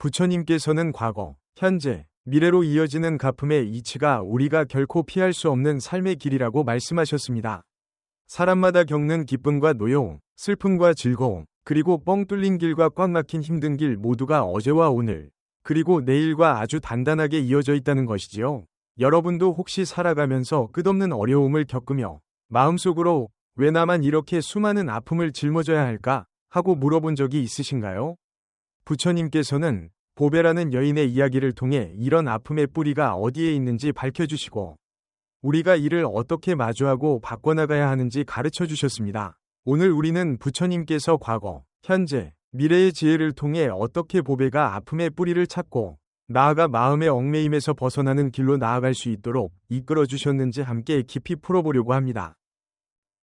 부처님께서는 과거, 현재, 미래로 이어지는 가품의 이치가 우리가 결코 피할 수 없는 삶의 길이라고 말씀하셨습니다. 사람마다 겪는 기쁨과 노여움, 슬픔과 즐거움, 그리고 뻥 뚫린 길과 꽉 막힌 힘든 길 모두가 어제와 오늘, 그리고 내일과 아주 단단하게 이어져 있다는 것이지요. 여러분도 혹시 살아가면서 끝없는 어려움을 겪으며 마음속으로 왜 나만 이렇게 수많은 아픔을 짊어져야 할까 하고 물어본 적이 있으신가요? 부처님께서는 보배라는 여인의 이야기를 통해 이런 아픔의 뿌리가 어디에 있는지 밝혀주시고 우리가 이를 어떻게 마주하고 바꿔나가야 하는지 가르쳐 주셨습니다. 오늘 우리는 부처님께서 과거, 현재, 미래의 지혜를 통해 어떻게 보배가 아픔의 뿌리를 찾고 나아가 마음의 얽매임에서 벗어나는 길로 나아갈 수 있도록 이끌어 주셨는지 함께 깊이 풀어보려고 합니다.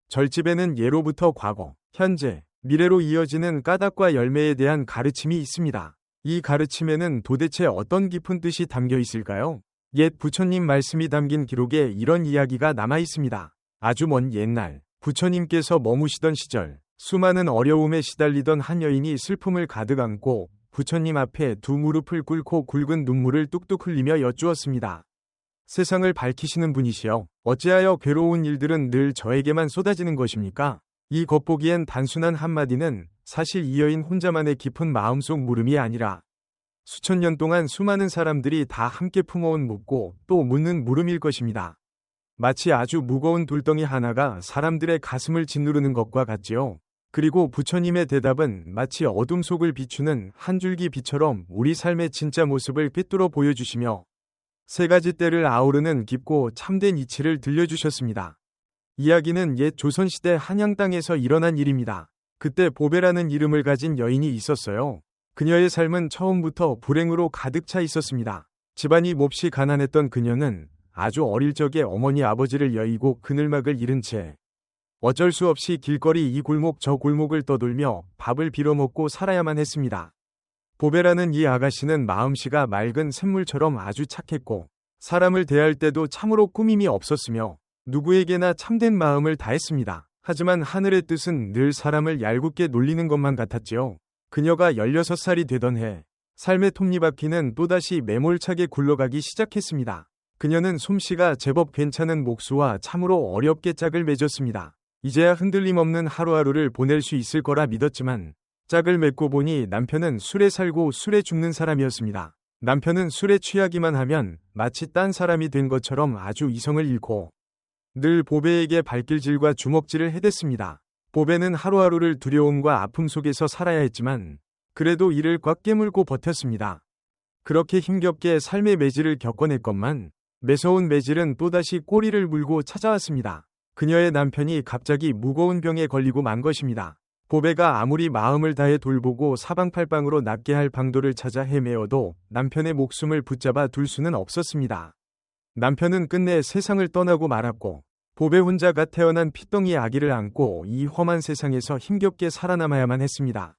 절집에는 예로부터 과거, 현재, 미래로 이어지는 까닭과 열매에 대한 가르침이 있습니다. 이 가르침에는 도대체 어떤 깊은 뜻이 담겨 있을까요? 옛 부처님 말씀이 담긴 기록에 이런 이야기가 남아 있습니다. 아주 먼 옛날, 부처님께서 머무시던 시절, 수많은 어려움에 시달리던 한 여인이 슬픔을 가득 안고 부처님 앞에 두 무릎을 꿇고 굵은 눈물을 뚝뚝 흘리며 여쭈었습니다. 세상을 밝히시는 분이시여, 어찌하여 괴로운 일들은 늘 저에게만 쏟아지는 것입니까? 이 겉보기엔 단순한 한마디는 사실 이 여인 혼자만의 깊은 마음속 물음이 아니라 수천 년 동안 수많은 사람들이 다 함께 품어온 묻고 또 묻는 물음일 것입니다. 마치 아주 무거운 돌덩이 하나가 사람들의 가슴을 짓누르는 것과 같지요. 그리고 부처님의 대답은 마치 어둠 속을 비추는 한 줄기 빛처럼 우리 삶의 진짜 모습을 꿰뚫어 보여주시며 세 가지 때를 아우르는 깊고 참된 이치를 들려주셨습니다. 이야기는 옛 조선시대 한양 땅에서 일어난 일입니다. 그때 보배라는 이름을 가진 여인이 있었어요. 그녀의 삶은 처음부터 불행으로 가득 차 있었습니다. 집안이 몹시 가난했던 그녀는 아주 어릴 적에 어머니 아버지를 여의고 그늘막을 잃은 채 어쩔 수 없이 길거리 이 골목 저 골목을 떠돌며 밥을 빌어먹고 살아야만 했습니다. 보배라는 이 아가씨는 마음씨가 맑은 샘물처럼 아주 착했고 사람을 대할 때도 참으로 꾸밈이 없었으며 누구에게나 참된 마음을 다했습니다. 하지만 하늘의 뜻은 늘 사람을 얄궂게 놀리는 것만 같았지요. 그녀가 16살이 되던 해 삶의 톱니바퀴는 또다시 매몰차게 굴러가기 시작했습니다. 그녀는 솜씨가 제법 괜찮은 목수와 참으로 어렵게 짝을 맺었습니다. 이제야 흔들림 없는 하루하루를 보낼 수 있을 거라 믿었지만 짝을 맺고 보니 남편은 술에 살고 술에 죽는 사람이었습니다. 남편은 술에 취하기만 하면 마치 딴 사람이 된 것처럼 아주 이성을 잃고 늘 보배에게 발길질과 주먹질을 해댔습니다. 보배는 하루하루를 두려움과 아픔 속에서 살아야 했지만 그래도 이를 꽉 깨물고 버텼습니다. 그렇게 힘겹게 삶의 매질을 겪어냈건만 매서운 매질은 또다시 꼬리를 물고 찾아왔습니다. 그녀의 남편이 갑자기 무거운 병에 걸리고 만 것입니다. 보배가 아무리 마음을 다해 돌보고 사방팔방으로 낫게 할 방도를 찾아 헤매어도 남편의 목숨을 붙잡아 둘 수는 없었습니다. 남편은 끝내 세상을 떠나고 말았고 보배 혼자가 태어난 핏덩이 아기를 안고 이 험한 세상에서 힘겹게 살아남아야만 했습니다.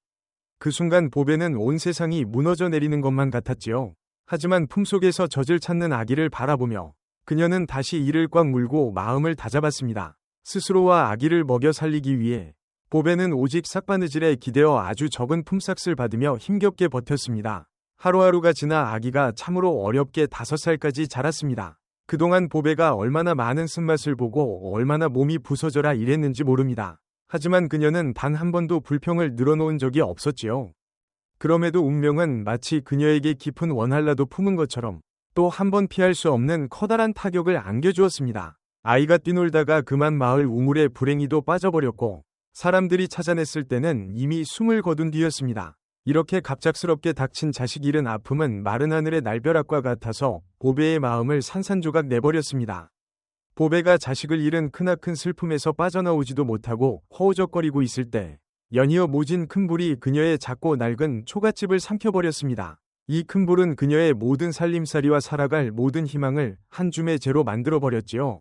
그 순간 보배는 온 세상이 무너져 내리는 것만 같았지요. 하지만 품속에서 젖을 찾는 아기를 바라보며 그녀는 다시 이를 꽉 물고 마음을 다잡았습니다. 스스로와 아기를 먹여 살리기 위해 보배는 오직 삭바느질에 기대어 아주 적은 품삯을 받으며 힘겹게 버텼습니다. 하루하루가 지나 아기가 참으로 어렵게 5살까지 자랐습니다. 그동안 보배가 얼마나 많은 쓴맛을 보고 얼마나 몸이 부서져라 일했는지 모릅니다. 하지만 그녀는 단 한 번도 불평을 늘어놓은 적이 없었지요. 그럼에도 운명은 마치 그녀에게 깊은 원한라도 품은 것처럼 또 한 번 피할 수 없는 커다란 타격을 안겨주었습니다. 아이가 뛰놀다가 그만 마을 우물에 불행히도 빠져버렸고 사람들이 찾아냈을 때는 이미 숨을 거둔 뒤였습니다. 이렇게 갑작스럽게 닥친 자식 잃은 아픔은 마른 하늘의 날벼락과 같아서 보배의 마음을 산산조각 내버렸습니다. 보배가 자식을 잃은 크나큰 슬픔에서 빠져나오지도 못하고 허우적거리고 있을 때 연이어 모진 큰 불이 그녀의 작고 낡은 초가집을 삼켜버렸습니다. 이 큰 불은 그녀의 모든 살림살이와 살아갈 모든 희망을 한 줌의 재로 만들어버렸지요.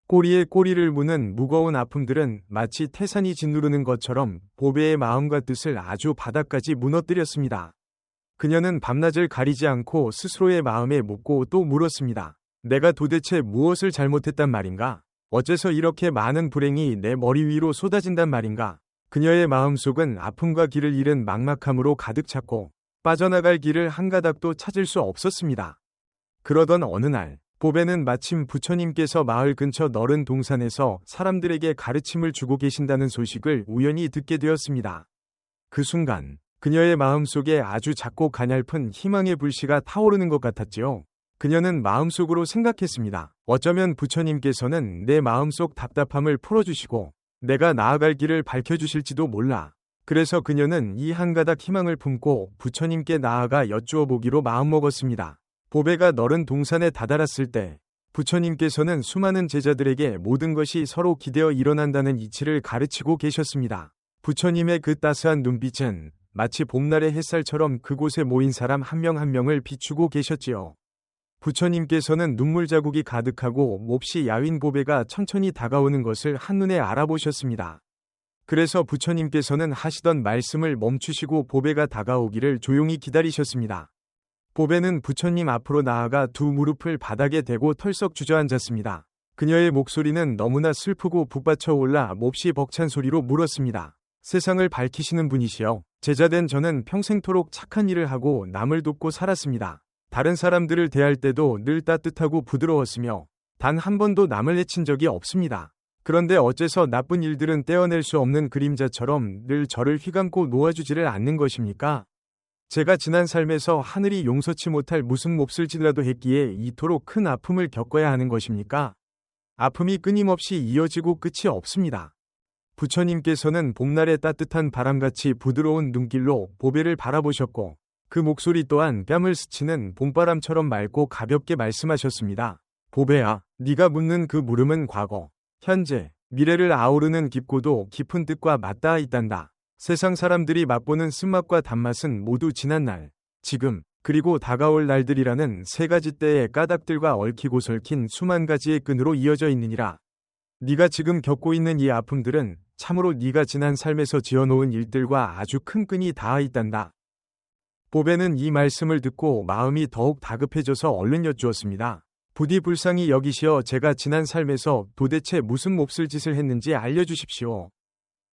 꼬리에 꼬리를 무는 무거운 아픔들은 마치 태산이 짓누르는 것처럼 보배의 마음과 뜻을 아주 바닥까지 무너뜨렸습니다. 그녀는 밤낮을 가리지 않고 스스로의 마음에 묻고 또 물었습니다. 내가 도대체 무엇을 잘못했단 말인가? 어째서 이렇게 많은 불행이 내 머리 위로 쏟아진단 말인가? 그녀의 마음속은 아픔과 길을 잃은 막막함으로 가득 찼고 빠져나갈 길을 한 가닥도 찾을 수 없었습니다. 그러던 어느 날 보배는 마침 부처님께서 마을 근처 너른 동산에서 사람들에게 가르침을 주고 계신다는 소식을 우연히 듣게 되었습니다. 그 순간 그녀의 마음속에 아주 작고 가냘픈 희망의 불씨가 타오르는 것 같았지요. 그녀는 마음속으로 생각했습니다. 어쩌면 부처님께서는 내 마음속 답답함을 풀어주시고 내가 나아갈 길을 밝혀주실지도 몰라. 그래서 그녀는 이 한 가닥 희망을 품고 부처님께 나아가 여쭈어 보기로 마음먹었습니다. 보배가 너른 동산에 다다랐을 때 부처님께서는 수많은 제자들에게 모든 것이 서로 기대어 일어난다는 이치를 가르치고 계셨습니다. 부처님의 그 따스한 눈빛은 마치 봄날의 햇살처럼 그곳에 모인 사람 한 명 한 명을 비추고 계셨지요. 부처님께서는 눈물 자국이 가득하고 몹시 야윈 보배가 천천히 다가오는 것을 한눈에 알아보셨습니다. 그래서 부처님께서는 하시던 말씀을 멈추시고 보배가 다가오기를 조용히 기다리셨습니다. 보배는 부처님 앞으로 나아가 두 무릎을 바닥에 대고 털썩 주저앉았습니다. 그녀의 목소리는 너무나 슬프고 북받쳐 올라 몹시 벅찬 소리로 물었습니다. 세상을 밝히시는 분이시여, 제자된 저는 평생토록 착한 일을 하고 남을 돕고 살았습니다. 다른 사람들을 대할 때도 늘 따뜻하고 부드러웠으며 단 한 번도 남을 해친 적이 없습니다. 그런데 어째서 나쁜 일들은 떼어낼 수 없는 그림자처럼 늘 저를 휘감고 놓아주지를 않는 것입니까? 제가 지난 삶에서 하늘이 용서치 못할 무슨 몹쓸 짓이라도 했기에 이토록 큰 아픔을 겪어야 하는 것입니까? 아픔이 끊임없이 이어지고 끝이 없습니다. 부처님께서는 봄날의 따뜻한 바람같이 부드러운 눈길로 보배를 바라보셨고 그 목소리 또한 뺨을 스치는 봄바람처럼 맑고 가볍게 말씀하셨습니다. 보배야, 네가 묻는 그 물음은 과거, 현재, 미래를 아우르는 깊고도 깊은 뜻과 맞닿아 있단다. 세상 사람들이 맛보는 쓴맛과 단맛은 모두 지난 날, 지금, 그리고 다가올 날들이라는 세 가지 때의 까닭들과 얽히고 설킨 수만 가지의 끈으로 이어져 있느니라. 네가 지금 겪고 있는 이 아픔들은 참으로 네가 지난 삶에서 지어놓은 일들과 아주 큰 끈이 닿아 있단다. 보배는 이 말씀을 듣고 마음이 더욱 다급해져서 얼른 여쭈었습니다. 부디 불쌍히 여기시어 제가 지난 삶에서 도대체 무슨 몹쓸 짓을 했는지 알려주십시오.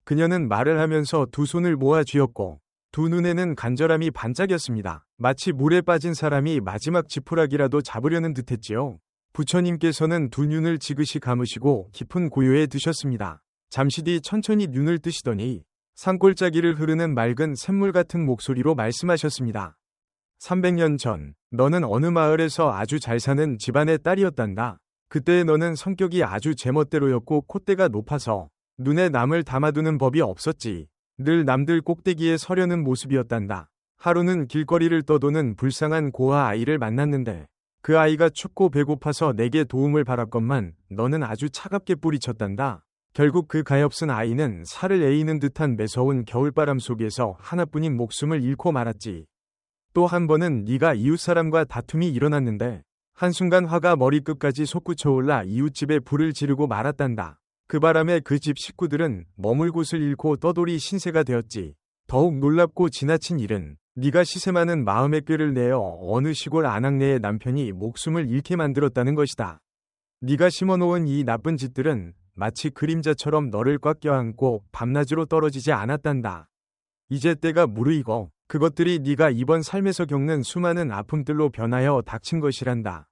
그녀는 말을 하면서 두 손을 모아 쥐었고 두 눈에는 간절함이 반짝였습니다. 마치 물에 빠진 사람이 마지막 지푸라기라도 잡으려는 듯했지요. 부처님께서는 두 눈을 지그시 감으시고 깊은 고요에 드셨습니다. 잠시 뒤 천천히 눈을 뜨시더니 산골짜기를 흐르는 맑은 샘물 같은 목소리로 말씀하셨습니다. 300년 전, 너는 어느 마을에서 아주 잘 사는 집안의 딸이었단다. 그때의 너는 성격이 아주 제멋대로였고 콧대가 높아서 눈에 남을 담아두는 법이 없었지. 늘 남들 꼭대기에 서려는 모습이었단다. 하루는 길거리를 떠도는 불쌍한 고아 아이를 만났는데 그 아이가 춥고 배고파서 내게 도움을 바랐건만 너는 아주 차갑게 뿌리쳤단다. 결국 그 가엾은 아이는 살을 에이는 듯한 매서운 겨울바람 속에서 하나뿐인 목숨을 잃고 말았지. 또 한 번은 네가 이웃사람과 다툼이 일어났는데 한순간 화가 머리끝까지 솟구쳐 올라 이웃집에 불을 지르고 말았단다. 그 바람에 그 집 식구들은 머물 곳을 잃고 떠돌이 신세가 되었지. 더욱 놀랍고 지나친 일은 네가 시세 많은 마음의 꾀를 내어 어느 시골 아낙네의 남편이 목숨을 잃게 만들었다는 것이다. 네가 심어놓은 이 나쁜 짓들은 마치 그림자처럼 너를 꽉 껴안고 밤낮으로 떨어지지 않았단다. 이제 때가 무르익어 그것들이 네가 이번 삶에서 겪는 수많은 아픔들로 변하여 닥친 것이란다.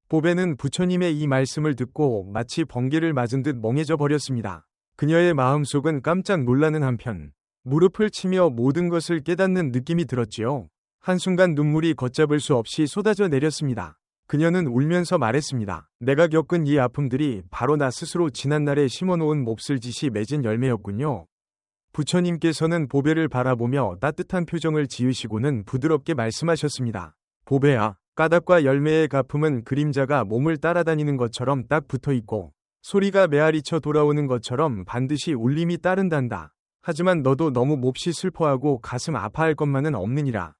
보배는 부처님의 이 말씀을 듣고 마치 번개를 맞은 듯 멍해져 버렸습니다. 그녀의 마음속은 깜짝 놀라는 한편 무릎을 치며 모든 것을 깨닫는 느낌이 들었지요. 한순간 눈물이 걷잡을 수 없이 쏟아져 내렸습니다. 그녀는 울면서 말했습니다. 내가 겪은 이 아픔들이 바로 나 스스로 지난날에 심어놓은 몹쓸 짓이 맺은 열매였군요. 부처님께서는 보배를 바라보며 따뜻한 표정을 지으시고는 부드럽게 말씀하셨습니다. 보배야, 까닭과 열매의 가품은 그림자가 몸을 따라다니는 것처럼 딱 붙어있고 소리가 메아리쳐 돌아오는 것처럼 반드시 울림이 따른단다. 하지만 너도 너무 몹시 슬퍼하고 가슴 아파할 것만은 없느니라.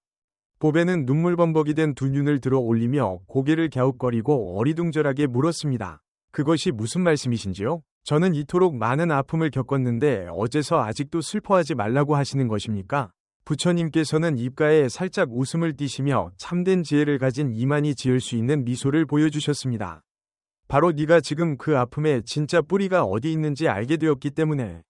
보배는 눈물범벅이 된 두 눈을 들어 올리며 고개를 갸웃거리고 어리둥절하게 물었습니다. 그것이 무슨 말씀이신지요? 저는 이토록 많은 아픔을 겪었는데 어째서 아직도 슬퍼하지 말라고 하시는 것입니까? 부처님께서는 입가에 살짝 웃음을 띠시며 참된 지혜를 가진 이만희 지을 수 있는 미소를 보여주셨습니다. 바로 네가 지금 그 아픔의 진짜 뿌리가 어디 있는지 알게 되었기 때문에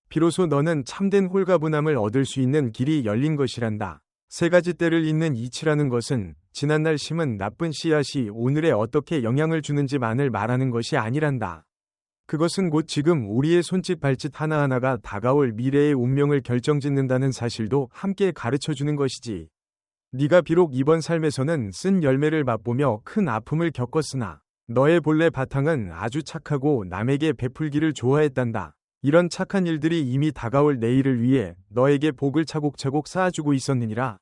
비로소 너는 참된 홀가분함을 얻을 수 있는 길이 열린 것이란다. 세 가지 때를 잇는 이치라는 것은 지난날 심은 나쁜 씨앗이 오늘에 어떻게 영향을 주는지만을 말하는 것이 아니란다. 그것은 곧 지금 우리의 손짓 발짓 하나하나가 다가올 미래의 운명을 결정짓는다는 사실도 함께 가르쳐주는 것이지. 네가 비록 이번 삶에서는 쓴 열매를 맛보며 큰 아픔을 겪었으나 너의 본래 바탕은 아주 착하고 남에게 베풀기를 좋아했단다. 이런 착한 일들이 이미 다가올 내일을 위해 너에게 복을 차곡차곡 쌓아주고 있었느니라.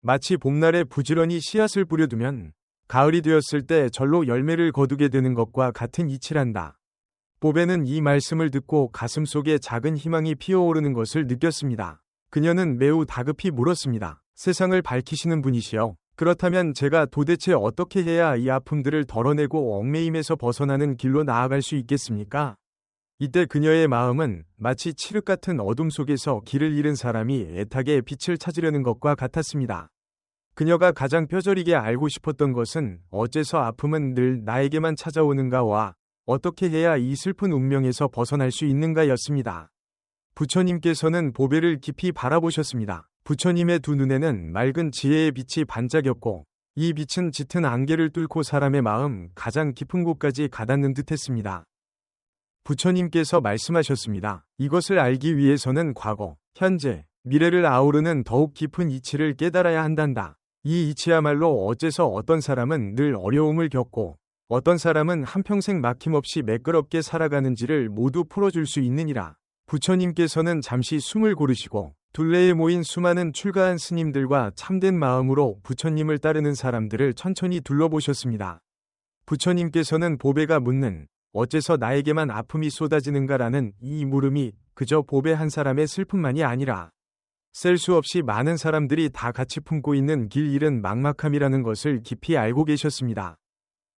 마치 봄날에 부지런히 씨앗을 뿌려두면 가을이 되었을 때 절로 열매를 거두게 되는 것과 같은 이치란다. 보배는 이 말씀을 듣고 가슴속에 작은 희망이 피어오르는 것을 느꼈습니다. 그녀는 매우 다급히 물었습니다. 세상을 밝히시는 분이시여. 그렇다면 제가 도대체 어떻게 해야 이 아픔들을 덜어내고 얽매임에서 벗어나는 길로 나아갈 수 있겠습니까? 이때 그녀의 마음은 마치 칠흑 같은 어둠 속에서 길을 잃은 사람이 애타게 빛을 찾으려는 것과 같았습니다. 그녀가 가장 뼈저리게 알고 싶었던 것은 어째서 아픔은 늘 나에게만 찾아오는가와 어떻게 해야 이 슬픈 운명에서 벗어날 수 있는가였습니다. 부처님께서는 보배를 깊이 바라보셨습니다. 부처님의 두 눈에는 맑은 지혜의 빛이 반짝였고 이 빛은 짙은 안개를 뚫고 사람의 마음 가장 깊은 곳까지 가닿는 듯했습니다. 부처님께서 말씀하셨습니다. 이것을 알기 위해서는 과거, 현재, 미래를 아우르는 더욱 깊은 이치를 깨달아야 한단다. 이 이치야말로 어째서 어떤 사람은 늘 어려움을 겪고 어떤 사람은 한평생 막힘없이 매끄럽게 살아가는지를 모두 풀어줄 수 있느니라. 부처님께서는 잠시 숨을 고르시고 둘레에 모인 수많은 출가한 스님들과 참된 마음으로 부처님을 따르는 사람들을 천천히 둘러보셨습니다. 부처님께서는 보배가 묻는 어째서 나에게만 아픔이 쏟아지는가라는 이 물음이 그저 보배 한 사람의 슬픔만이 아니라 셀 수 없이 많은 사람들이 다 같이 품고 있는 길 잃은 막막함이라는 것을 깊이 알고 계셨습니다.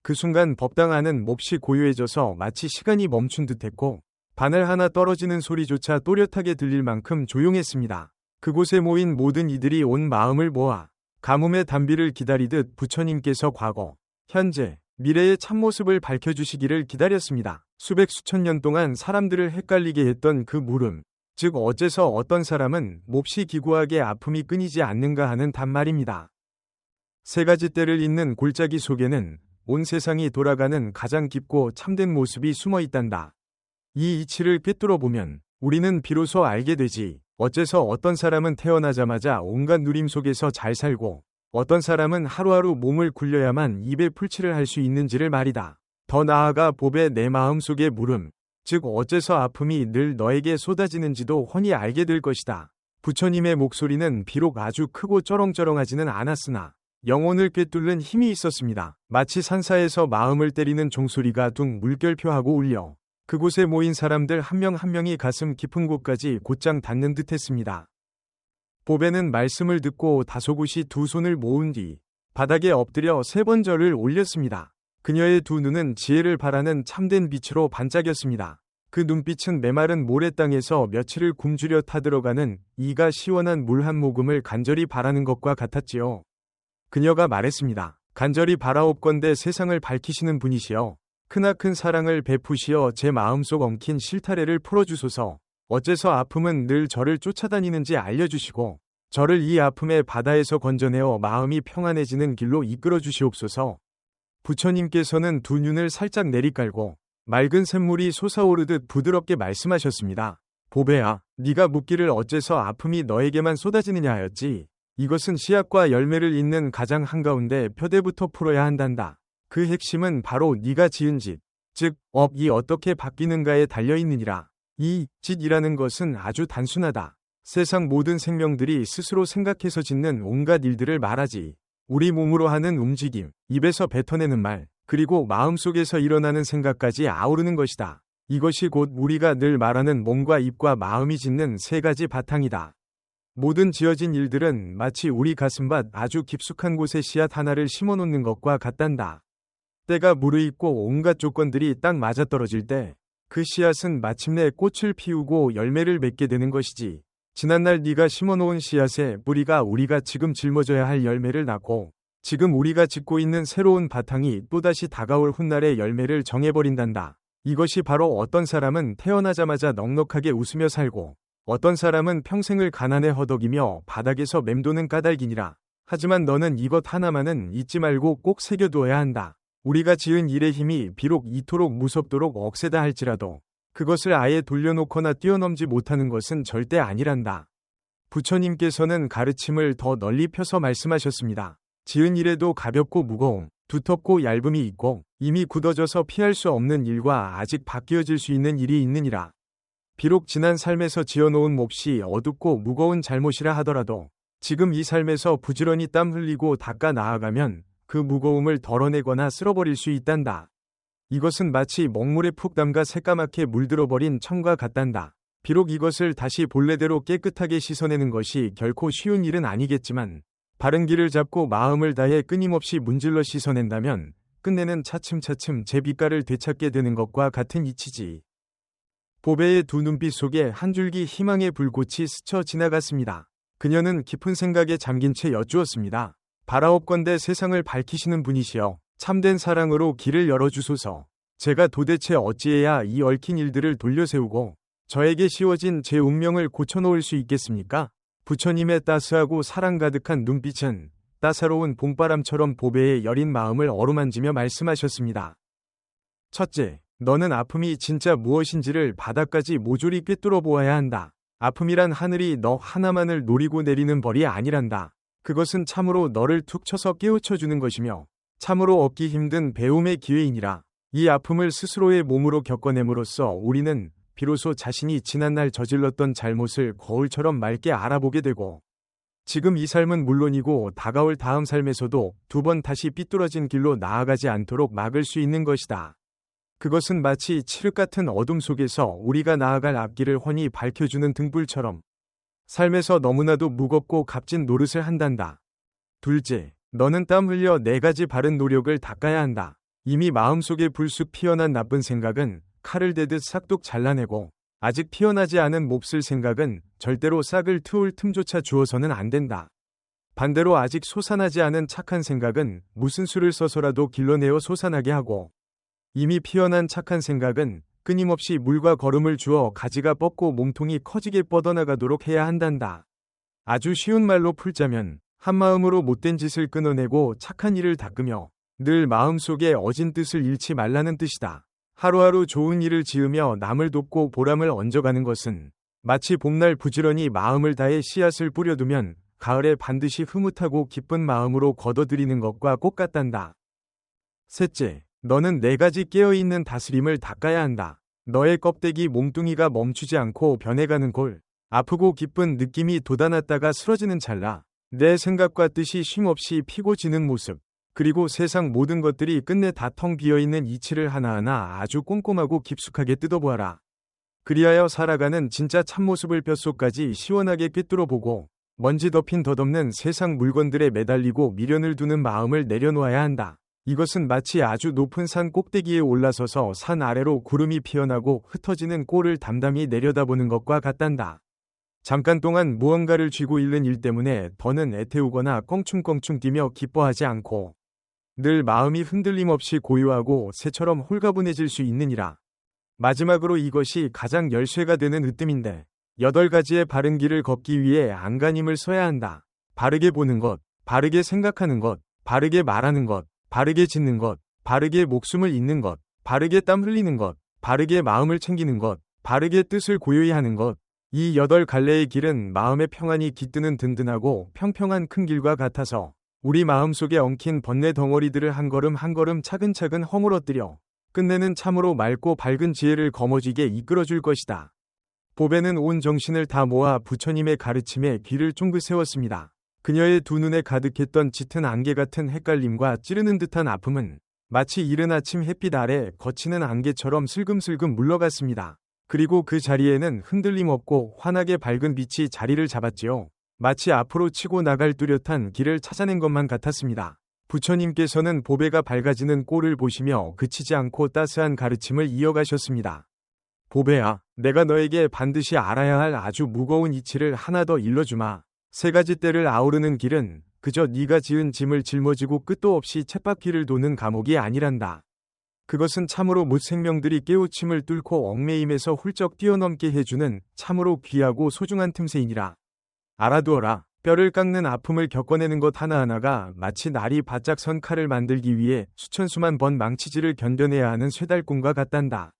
그 순간 법당 안은 몹시 고요해져서 마치 시간이 멈춘 듯했고 바늘 하나 떨어지는 소리조차 또렷하게 들릴 만큼 조용했습니다. 그곳에 모인 모든 이들이 온 마음을 모아 가뭄의 단비를 기다리듯 부처님께서 과거, 현재, 미래의 참모습을 밝혀주시기를 기다렸습니다. 수백 수천 년 동안 사람들을 헷갈리게 했던 그 물음, 즉 어째서 어떤 사람은 몹시 기구하게 아픔이 끊이지 않는가 하는 단말입니다. 세 가지 때를 잇는 골짜기 속에는 온 세상이 돌아가는 가장 깊고 참된 모습이 숨어 있단다. 이 이치를 꿰뚫어 보면 우리는 비로소 알게 되지. 어째서 어떤 사람은 태어나자마자 온갖 누림 속에서 잘 살고 어떤 사람은 하루하루 몸을 굴려야만 입에 풀칠을 할 수 있는지를 말이다. 더 나아가 보배 내 마음속의 물음, 즉 어째서 아픔이 늘 너에게 쏟아지는지도 훤히 알게 될 것이다. 부처님의 목소리는 비록 아주 크고 쩌렁쩌렁하지는 않았으나 영혼을 꿰뚫는 힘이 있었습니다. 마치 산사에서 마음을 때리는 종소리가 둥 물결표하고 울려 그곳에 모인 사람들 한 명 한 명이 가슴 깊은 곳까지 곧장 닿는 듯했습니다. 보배는 말씀을 듣고 다소곳이 두 손을 모은 뒤 바닥에 엎드려 세 번 절을 올렸습니다. 그녀의 두 눈은 지혜를 바라는 참된 빛으로 반짝였습니다. 그 눈빛은 메마른 모래 땅에서 며칠을 굶주려 타들어가는 이가 시원한 물 한 모금을 간절히 바라는 것과 같았지요. 그녀가 말했습니다. 간절히 바라옵건대 세상을 밝히시는 분이시여. 크나큰 사랑을 베푸시어 제 마음속 엉킨 실타래를 풀어주소서. 어째서 아픔은 늘 저를 쫓아다니는지 알려주시고 저를 이 아픔의 바다에서 건져내어 마음이 평안해지는 길로 이끌어 주시옵소서. 부처님께서는 두 눈을 살짝 내리깔고 맑은 샘물이 솟아오르듯 부드럽게 말씀하셨습니다. 보배야, 네가 묻기를 어째서 아픔이 너에게만 쏟아지느냐 하였지. 이것은 씨앗과 열매를 잇는 가장 한가운데 표대부터 풀어야 한단다. 그 핵심은 바로 네가 지은 짓, 즉 업이 어떻게 바뀌는가에 달려있느니라. 이 짓이라는 것은 아주 단순하다. 세상 모든 생명들이 스스로 생각해서 짓는 온갖 일들을 말하지. 우리 몸으로 하는 움직임, 입에서 뱉어내는 말, 그리고 마음속에서 일어나는 생각까지 아우르는 것이다. 이것이 곧 우리가 늘 말하는 몸과 입과 마음이 짓는 세 가지 바탕이다. 모든 지어진 일들은 마치 우리 가슴밭 아주 깊숙한 곳에 씨앗 하나를 심어놓는 것과 같단다. 때가 무르익고 온갖 조건들이 딱 맞아떨어질 때 그 씨앗은 마침내 꽃을 피우고 열매를 맺게 되는 것이지. 지난날 네가 심어놓은 씨앗의 뿌리가 우리가 지금 짊어져야 할 열매를 낳고 지금 우리가 짓고 있는 새로운 바탕이 또다시 다가올 훗날의 열매를 정해버린단다. 이것이 바로 어떤 사람은 태어나자마자 넉넉하게 웃으며 살고 어떤 사람은 평생을 가난에 허덕이며 바닥에서 맴도는 까닭이니라. 하지만 너는 이것 하나만은 잊지 말고 꼭 새겨두어야 한다. 우리가 지은 일의 힘이 비록 이토록 무섭도록 억세다 할지라도 그것을 아예 돌려놓거나 뛰어넘지 못하는 것은 절대 아니란다. 부처님께서는 가르침을 더 널리 펴서 말씀하셨습니다. 지은 일에도 가볍고 무거움, 두텁고 얇음이 있고 이미 굳어져서 피할 수 없는 일과 아직 바뀌어질 수 있는 일이 있느니라. 비록 지난 삶에서 지어놓은 몫이 어둡고 무거운 잘못이라 하더라도 지금 이 삶에서 부지런히 땀 흘리고 닦아 나아가면 그 무거움을 덜어내거나 쓸어버릴 수 있단다. 이것은 마치 먹물에 푹 담가 새까맣게 물들어버린 청과 같단다. 비록 이것을 다시 본래대로 깨끗하게 씻어내는 것이 결코 쉬운 일은 아니겠지만 바른 길을 잡고 마음을 다해 끊임없이 문질러 씻어낸다면 끝내는 차츰차츰 제 빛깔을 되찾게 되는 것과 같은 이치지. 보배의 두 눈빛 속에 한 줄기 희망의 불꽃이 스쳐 지나갔습니다. 그녀는 깊은 생각에 잠긴 채 여쭈었습니다. 바라옵건대 세상을 밝히시는 분이시여 참된 사랑으로 길을 열어주소서. 제가 도대체 어찌해야 이 얽힌 일들을 돌려세우고 저에게 씌워진 제 운명을 고쳐놓을 수 있겠습니까? 부처님의 따스하고 사랑 가득한 눈빛은 따사로운 봄바람처럼 보배의 여린 마음을 어루만지며 말씀하셨습니다. 첫째, 너는 아픔이 진짜 무엇인지를 바닥까지 모조리 꿰뚫어 보아야 한다. 아픔이란 하늘이 너 하나만을 노리고 내리는 벌이 아니란다. 그것은 참으로 너를 툭 쳐서 깨우쳐주는 것이며 참으로 얻기 힘든 배움의 기회이니라. 이 아픔을 스스로의 몸으로 겪어냄으로써 우리는 비로소 자신이 지난날 저질렀던 잘못을 거울처럼 맑게 알아보게 되고 지금 이 삶은 물론이고 다가올 다음 삶에서도 두 번 다시 삐뚤어진 길로 나아가지 않도록 막을 수 있는 것이다. 그것은 마치 칠흑 같은 어둠 속에서 우리가 나아갈 앞길을 훤히 밝혀주는 등불처럼 삶에서 너무나도 무겁고 값진 노릇을 한단다. 둘째, 너는 땀 흘려 4가지 바른 노력을 닦아야 한다. 이미 마음속에 불쑥 피어난 나쁜 생각은 칼을 대듯 싹둑 잘라내고 아직 피어나지 않은 몹쓸 생각은 절대로 싹을 트울 틈조차 주어서는 안 된다. 반대로 아직 솟아나지 않은 착한 생각은 무슨 수를 써서라도 길러내어 솟아나게 하고 이미 피어난 착한 생각은 끊임없이 물과 거름을 주어 가지가 뻗고 몸통이 커지게 뻗어나가도록 해야 한단다. 아주 쉬운 말로 풀자면 한마음으로 못된 짓을 끊어내고 착한 일을 닦으며 늘 마음속에 어진 뜻을 잃지 말라는 뜻이다. 하루하루 좋은 일을 지으며 남을 돕고 보람을 얹어가는 것은 마치 봄날 부지런히 마음을 다해 씨앗을 뿌려두면 가을에 반드시 흐뭇하고 기쁜 마음으로 걷어들이는 것과 똑같단다. 셋째, 너는 4가지 깨어있는 다스림을 닦아야 한다. 너의 껍데기 몸뚱이가 멈추지 않고 변해가는 골, 아프고 기쁜 느낌이 돋아났다가 쓰러지는 찰나, 내 생각과 뜻이 쉼없이 피고 지는 모습, 그리고 세상 모든 것들이 끝내 다 텅 비어있는 이치를 하나하나 아주 꼼꼼하고 깊숙하게 뜯어보아라. 그리하여 살아가는 진짜 참모습을 뼛속까지 시원하게 꿰뚫어보고 먼지 덮인 덧없는 세상 물건들에 매달리고 미련을 두는 마음을 내려놓아야 한다. 이것은 마치 아주 높은 산 꼭대기에 올라서서 산 아래로 구름이 피어나고 흩어지는 꼴을 담담히 내려다보는 것과 같단다. 잠깐 동안 무언가를 쥐고 잃는 일 때문에 더는 애태우거나 껑충껑충 뛰며 기뻐하지 않고 늘 마음이 흔들림 없이 고요하고 새처럼 홀가분해질 수 있느니라. 마지막으로 이것이 가장 열쇠가 되는 으뜸인데 8가지의 바른 길을 걷기 위해 안간힘을 써야 한다. 바르게 보는 것, 바르게 생각하는 것, 바르게 말하는 것, 바르게 짓는 것, 바르게 목숨을 잇는 것, 바르게 땀 흘리는 것, 바르게 마음을 챙기는 것, 바르게 뜻을 고요히 하는 것. 이 8갈래의 길은 마음의 평안이 깃드는 든든하고 평평한 큰 길과 같아서 우리 마음속에 엉킨 번뇌 덩어리들을 한 걸음 한 걸음 차근차근 허물어뜨려 끝내는 참으로 맑고 밝은 지혜를 거머쥐게 이끌어줄 것이다. 보배는 온 정신을 다 모아 부처님의 가르침에 귀를 쫑긋 세웠습니다. 그녀의 두 눈에 가득했던 짙은 안개 같은 헷갈림과 찌르는 듯한 아픔은 마치 이른 아침 햇빛 아래 거치는 안개처럼 슬금슬금 물러갔습니다. 그리고 그 자리에는 흔들림 없고 환하게 밝은 빛이 자리를 잡았지요. 마치 앞으로 치고 나갈 뚜렷한 길을 찾아낸 것만 같았습니다. 부처님께서는 보배가 밝아지는 꼴을 보시며 그치지 않고 따스한 가르침을 이어가셨습니다. 보배야, 내가 너에게 반드시 알아야 할 아주 무거운 이치를 하나 더 일러주마. 3가지 떼를 아우르는 길은 그저 네가 지은 짐을 짊어지고 끝도 없이 쳇바퀴를 도는 감옥이 아니란다. 그것은 참으로 무생명들이 깨우침을 뚫고 얽매임에서 훌쩍 뛰어넘게 해주는 참으로 귀하고 소중한 틈새이니라. 알아두어라. 뼈를 깎는 아픔을 겪어내는 것 하나하나가 마치 날이 바짝 선 칼을 만들기 위해 수천수만 번 망치질을 견뎌내야 하는 쇠달꿈과 같단다.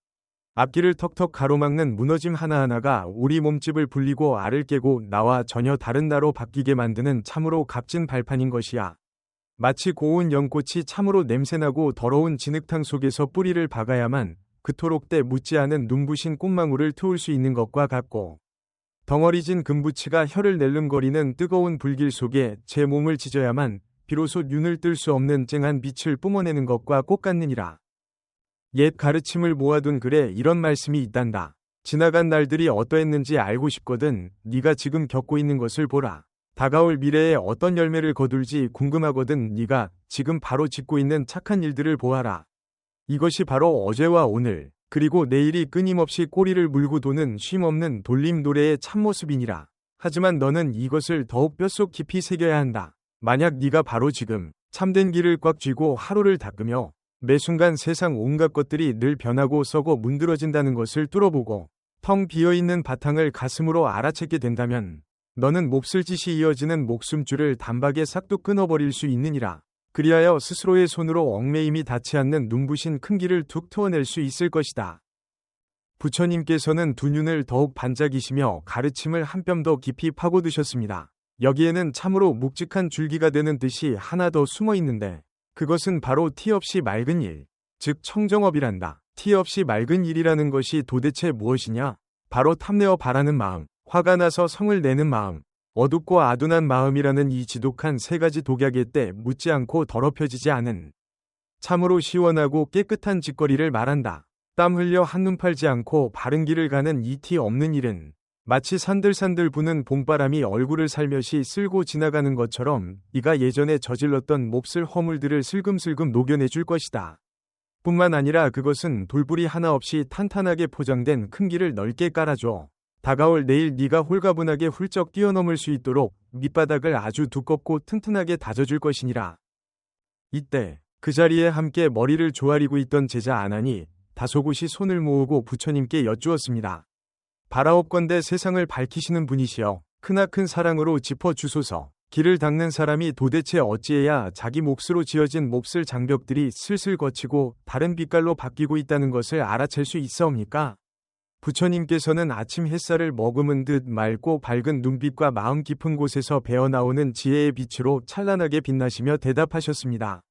앞길을 턱턱 가로막는 무너짐 하나하나가 우리 몸집을 불리고 알을 깨고 나와 전혀 다른 나로 바뀌게 만드는 참으로 값진 발판인 것이야. 마치 고운 연꽃이 참으로 냄새나고 더러운 진흙탕 속에서 뿌리를 박아야만 그토록 때 묻지 않은 눈부신 꽃망울을 트울 수 있는 것과 같고, 덩어리진 금부치가 혀를 낼름거리는 뜨거운 불길 속에 제 몸을 찢어야만 비로소 눈을 뜰 수 없는 쨍한 빛을 뿜어내는 것과 똑같느니라. 옛 가르침을 모아둔 글에 이런 말씀이 있단다. 지나간 날들이 어떠했는지 알고 싶거든 네가 지금 겪고 있는 것을 보라. 다가올 미래에 어떤 열매를 거둘지 궁금하거든 네가 지금 바로 짓고 있는 착한 일들을 보아라. 이것이 바로 어제와 오늘 그리고 내일이 끊임없이 꼬리를 물고 도는 쉼없는 돌림 노래의 참모습이니라. 하지만 너는 이것을 더욱 뼛속 깊이 새겨야 한다. 만약 네가 바로 지금 참된 길을 꽉 쥐고 하루를 닦으며 매 순간 세상 온갖 것들이 늘 변하고 썩어 문드러진다는 것을 뚫어보고 텅 비어있는 바탕을 가슴으로 알아채게 된다면 너는 몹쓸 짓이 이어지는 목숨줄을 단박에 싹둑 끊어버릴 수 있느니라. 그리하여 스스로의 손으로 얽매임이 닿지 않는 눈부신 큰 길을 툭 트워낼 수 있을 것이다. 부처님께서는 두 눈을 더욱 반짝이시며 가르침을 한 뼘 더 깊이 파고드셨습니다. 여기에는 참으로 묵직한 줄기가 되는 뜻이 하나 더 숨어 있는데 그것은 바로 티 없이 맑은 일, 즉 청정업이란다. 티 없이 맑은 일이라는 것이 도대체 무엇이냐? 바로 탐내어 바라는 마음, 화가 나서 성을 내는 마음, 어둡고 아둔한 마음이라는 이 지독한 세 가지 독약의 때 묻지 않고 더럽혀지지 않은 참으로 시원하고 깨끗한 짓거리를 말한다. 땀 흘려 한눈 팔지 않고 바른 길을 가는 이 티 없는 일은 마치 산들산들 부는 봄바람이 얼굴을 살며시 쓸고 지나가는 것처럼 네가 예전에 저질렀던 몹쓸 허물들을 슬금슬금 녹여내줄 것이다. 뿐만 아니라 그것은 돌부리 하나 없이 탄탄하게 포장된 큰 길을 넓게 깔아줘. 다가올 내일 네가 홀가분하게 훌쩍 뛰어넘을 수 있도록 밑바닥을 아주 두껍고 튼튼하게 다져줄 것이니라. 이때 그 자리에 함께 머리를 조아리고 있던 제자 아난이 다소곳이 손을 모으고 부처님께 여쭈었습니다. 바라옵건대 세상을 밝히시는 분이시여 크나큰 사랑으로 짚어주소서. 길을 닦는 사람이 도대체 어찌해야 자기 몫으로 지어진 몹쓸 장벽들이 슬슬 거치고 다른 빛깔로 바뀌고 있다는 것을 알아챌 수 있사옵니까? 부처님께서는 아침 햇살을 머금은 듯 맑고 밝은 눈빛과 마음 깊은 곳에서 배어나오는 지혜의 빛으로 찬란하게 빛나시며 대답하셨습니다.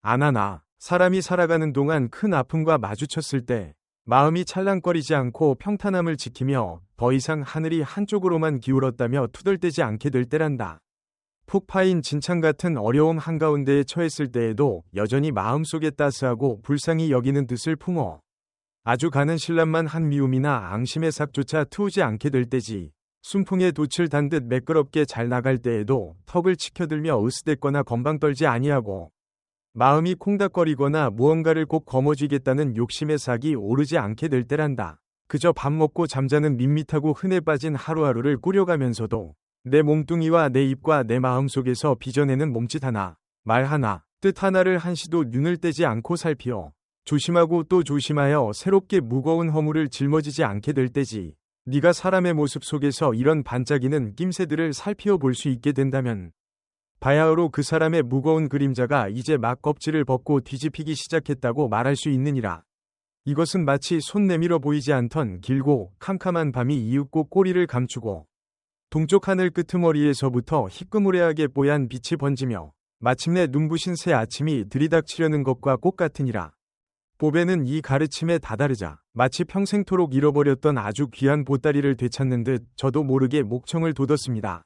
아나나, 사람이 살아가는 동안 큰 아픔과 마주쳤을 때 마음이 찰랑거리지 않고 평탄함을 지키며 더 이상 하늘이 한쪽으로만 기울었다며 투덜대지 않게 될 때란다. 푹 파인 진창 같은 어려움 한가운데에 처했을 때에도 여전히 마음속에 따스하고 불쌍히 여기는 뜻을 품어 아주 가는 신란만 한 미움이나 앙심의 삭조차 트우지 않게 될 때지. 순풍에 돛을 단 듯 매끄럽게 잘 나갈 때에도 턱을 치켜들며 으스댔거나 건방 떨지 아니하고 마음이 콩닥거리거나 무언가를 꼭 거머쥐겠다는 욕심의 삭이 오르지 않게 될 때란다. 그저 밥 먹고 잠자는 밋밋하고 흔해 빠진 하루하루를 꾸려가면서도 내 몸뚱이와 내 입과 내 마음 속에서 빚어내는 몸짓 하나, 말 하나, 뜻 하나를 한시도 눈을 떼지 않고 살피어 조심하고 또 조심하여 새롭게 무거운 허물을 짊어지지 않게 될 때지. 네가 사람의 모습 속에서 이런 반짝이는 낌새들을 살피어 볼 수 있게 된다면 바야흐로 그 사람의 무거운 그림자가 이제 막 껍질을 벗고 뒤집히기 시작했다고 말할 수 있느니라. 이것은 마치 손 내밀어 보이지 않던 길고 캄캄한 밤이 이윽고 꼬리를 감추고 동쪽 하늘 끄트머리에서부터 희끄무레하게 뽀얀 빛이 번지며 마침내 눈부신 새 아침이 들이닥치려는 것과 똑같으니라. 보배는 이 가르침에 다다르자 마치 평생토록 잃어버렸던 아주 귀한 보따리를 되찾는 듯 저도 모르게 목청을 돋웠습니다.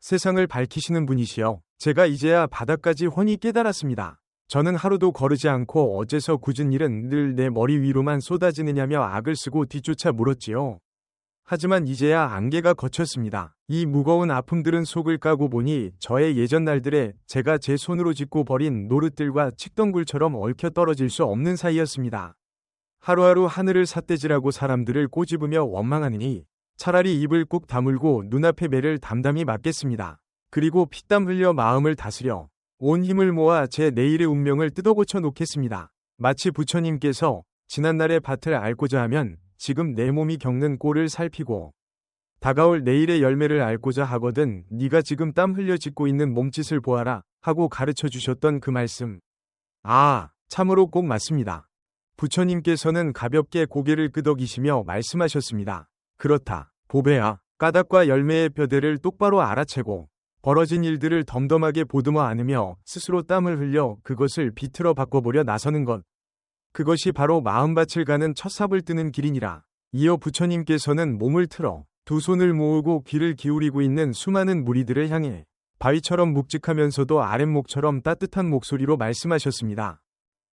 세상을 밝히시는 분이시여, 제가 이제야 바닥까지 훤히 깨달았습니다. 저는 하루도 거르지 않고 어째서 굳은 일은 늘 내 머리 위로만 쏟아지느냐며 악을 쓰고 뒤쫓아 물었지요. 하지만 이제야 안개가 걷혔습니다. 이 무거운 아픔들은 속을 까고 보니 저의 예전 날들에 제가 제 손으로 짓고 버린 노릇들과 칡덩굴처럼 얽혀 떨어질 수 없는 사이였습니다. 하루하루 하늘을 삿대질하고 사람들을 꼬집으며 원망하느니 차라리 입을 꾹 다물고 눈앞의 매를 담담히 맞겠습니다. 그리고 피땀 흘려 마음을 다스려 온 힘을 모아 제 내일의 운명을 뜯어고쳐 놓겠습니다. 마치 부처님께서 지난날의 밭을 앓고자 하면 지금 내 몸이 겪는 꼴을 살피고 다가올 내일의 열매를 앓고자 하거든 네가 지금 땀 흘려 짓고 있는 몸짓을 보아라 하고 가르쳐 주셨던 그 말씀. 아, 참으로 꼭 맞습니다. 부처님께서는 가볍게 고개를 끄덕이시며 말씀하셨습니다. 그렇다, 보배야. 까닭과 열매의 뼈대를 똑바로 알아채고 벌어진 일들을 덤덤하게 보듬어 안으며 스스로 땀을 흘려 그것을 비틀어 바꿔보려 나서는 것. 그것이 바로 마음밭을 가는 첫 삽을 뜨는 길이니라. 이어 부처님께서는 몸을 틀어 두 손을 모으고 귀를 기울이고 있는 수많은 무리들을 향해 바위처럼 묵직하면서도 아랫목처럼 따뜻한 목소리로 말씀하셨습니다.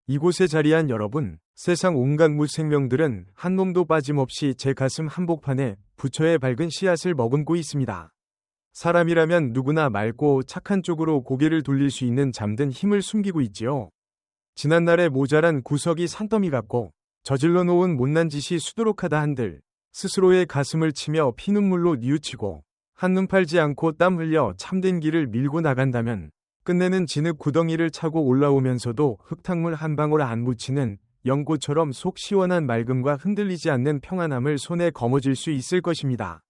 이곳에 자리한 여러분, 세상 온갖 무생명들은 한 놈도 빠짐없이 제 가슴 한복판에 부처의 밝은 씨앗을 머금고 있습니다. 사람이라면 누구나 맑고 착한 쪽으로 고개를 돌릴 수 있는 잠든 힘을 숨기고 있지요. 지난날의 모자란 구석이 산더미 같고 저질러 놓은 못난 짓이 수두룩하다 한들 스스로의 가슴을 치며 피눈물로 뉘우치고 한눈 팔지 않고 땀 흘려 참된 길을 밀고 나간다면 끝내는 진흙 구덩이를 차고 올라오면서도 흙탕물 한 방울 안 묻히는 연꽃처럼 속 시원한 맑음과 흔들리지 않는 평안함을 손에 거머쥘 수 있을 것입니다.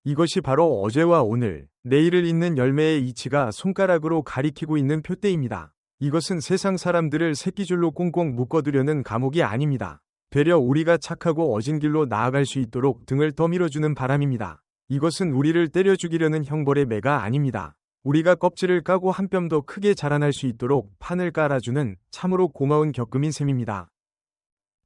이것이 바로 어제와 오늘, 내일을 잇는 열매의 이치가 손가락으로 가리키고 있는 표대입니다. 이것은 세상 사람들을 새끼줄로 꽁꽁 묶어두려는 감옥이 아닙니다. 되려 우리가 착하고 어진 길로 나아갈 수 있도록 등을 더 밀어주는 바람입니다. 이것은 우리를 때려 죽이려는 형벌의 매가 아닙니다. 우리가 껍질을 까고 한 뼘 더 크게 자라날 수 있도록 판을 깔아주는 참으로 고마운 겪음인 셈입니다.